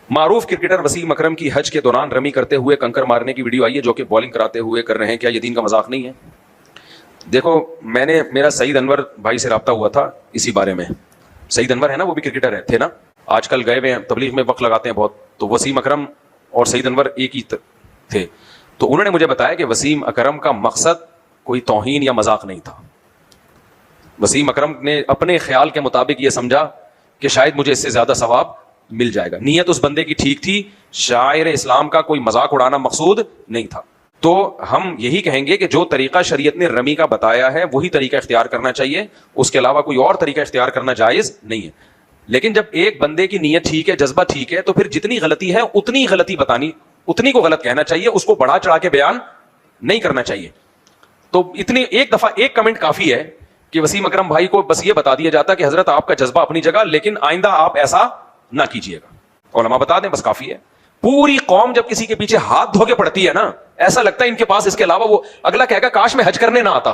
معروف کرکٹر وسیم اکرم کی حج کے دوران رمی کرتے ہوئے کنکر مارنے کی ویڈیو آئی ہے جو کہ بالنگ کراتے ہوئے کر رہے ہیں، کیا یہ دین کا مذاق نہیں ہے؟ دیکھو، میرا سعید انور بھائی سے رابطہ ہوا تھا اسی بارے میں. سعید انور ہے نا، وہ بھی کرکٹر تھے نا، آج کل گئے ہوئے ہیں، تبلیغ میں وقت لگاتے ہیں بہت. تو وسیم اکرم اور سعید انور ایک ہی تھے. تو انہوں نے مجھے بتایا کہ وسیم اکرم کا مقصد کوئی توہین یا مذاق نہیں تھا. وسیم اکرم نے اپنے خیال کے مطابق یہ سمجھا کہ شاید مجھے اس سے زیادہ ثواب مل جائے گا. نیت اس بندے کی ٹھیک تھی، شاعر اسلام کا کوئی مذاق اڑانا مقصود نہیں تھا. تو ہم یہی کہیں گے کہ جو طریقہ شریعت نے رمی کا بتایا ہے وہی طریقہ اختیار کرنا چاہیے، اس کے علاوہ کوئی اور طریقہ اختیار کرنا جائز نہیں ہے. لیکن جب ایک بندے کی نیت ٹھیک ہے، جذبہ ٹھیک ہے، تو پھر جتنی غلطی ہے اتنی غلطی بتانی، اتنی کو غلط کہنا چاہیے، اس کو بڑھا چڑھا کے بیان نہیں کرنا چاہیے. تو اتنی ایک دفعہ ایک کمنٹ کافی ہے کہ وسیم اکرم بھائی کو بس یہ بتا دیا جاتا کہ حضرت آپ کا جذبہ اپنی جگہ، لیکن آئندہ آپ ایسا نہ کیجیے گا. علماء بتا دیں، بس کافی ہے. پوری قوم جب کسی کے پیچھے ہاتھ دھو کے پڑتی ہے نا، ایسا لگتا ہے ان کے پاس اس کے علاوہ وہ اگلا کہے گا کاش میں حج کرنے نہ آتا.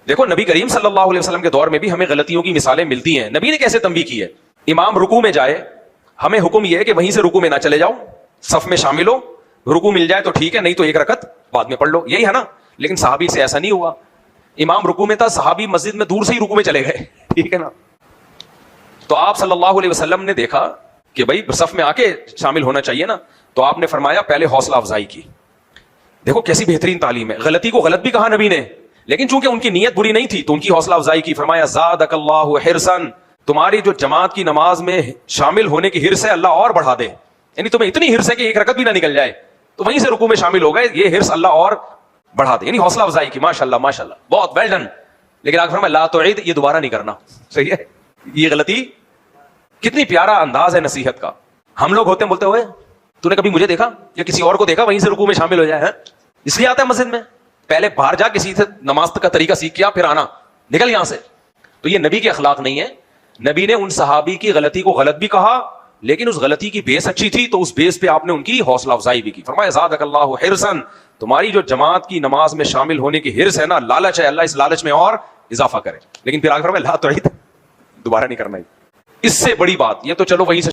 دیکھو، نبی کریم صلی اللہ علیہ وسلم کے دور میں بھی ہمیں غلطیوں کی مثالیں ملتی ہیں. نبی نے کیسے تنبیہ کی ہے؟ امام رکوع میں جائے، ہمیں حکم یہ ہے کہ وہیں سے رکوع میں نہ چلے جاؤ، صف میں شامل ہو. رکوع مل جائے تو ٹھیک ہے، نہیں تو ایک رکعت بعد میں پڑھ لو، یہی ہے نا. لیکن صحابی سے ایسا نہیں ہوا. امام رکوع میں تھا، صحابی مسجد میں دور سے ہی رکوع میں چلے گئے. ٹھیک ہے نا. تو آپ صلی اللہ علیہ وسلم نے دیکھا کہ بھائی صف میں آ کے شامل ہونا چاہیے نا، تو آپ نے فرمایا پہلے حوصلہ افزائی کی. دیکھو کیسی بہترین تعلیم ہے. غلطی کو غلط بھی کہا نبی نے، لیکن چونکہ ان کی نیت بری نہیں تھی تو ان کی حوصلہ افزائی کی. فرمایا زادک اللہ حرصاً، تمہاری جو جماعت کی نماز میں شامل ہونے کی حرص ہے اللہ اور بڑھا دے. یعنی تمہیں اتنی حرص ہے کہ ایک رکعت بھی نہ نکل جائے تو وہیں سے رکوع میں شامل ہو گئے، یہ حرص اللہ اور بڑھا دے. یعنی حوصلہ افزائی کی. ماشاءاللہ ماشاءاللہ، بہت ویل ڈن. لیکن آگے فرمایا لا تعید، یہ دوبارہ نہیں کرنا. صحیح ہے. یہ غلطی، کتنی پیارا انداز ہے نصیحت کا. ہم لوگ ہوتے ہیں بولتے ہوئے تو نے کبھی مجھے دیکھا یا کسی اور کو دیکھا وہیں سے رکوع میں شامل ہو جائے ہیں؟ اس لیے آتا ہے مسجد میں، پہلے باہر جا کسی سے نماز کا طریقہ سیکھ کیا، پھر آنا، نکل یہاں سے. تو یہ نبی کے اخلاق نہیں ہے. نبی نے ان صحابی کی غلطی کو غلط بھی کہا، لیکن اس غلطی کی بیس اچھی تھی تو اس بیس پہ آپ نے ان کی حوصلہ افزائی بھی کی. فرمایا زادک اللہ حرصاً، تمہاری جو جماعت کی نماز میں شامل ہونے کی حرص ہے نا، لالچ ہے، اللہ اس لالچ میں اور اضافہ کرے. لیکن پھر آگے فرمایا لا تعید، دوبارہ نہیں کرنا. اس سے بڑی بات یہ تو چلو وہیں سے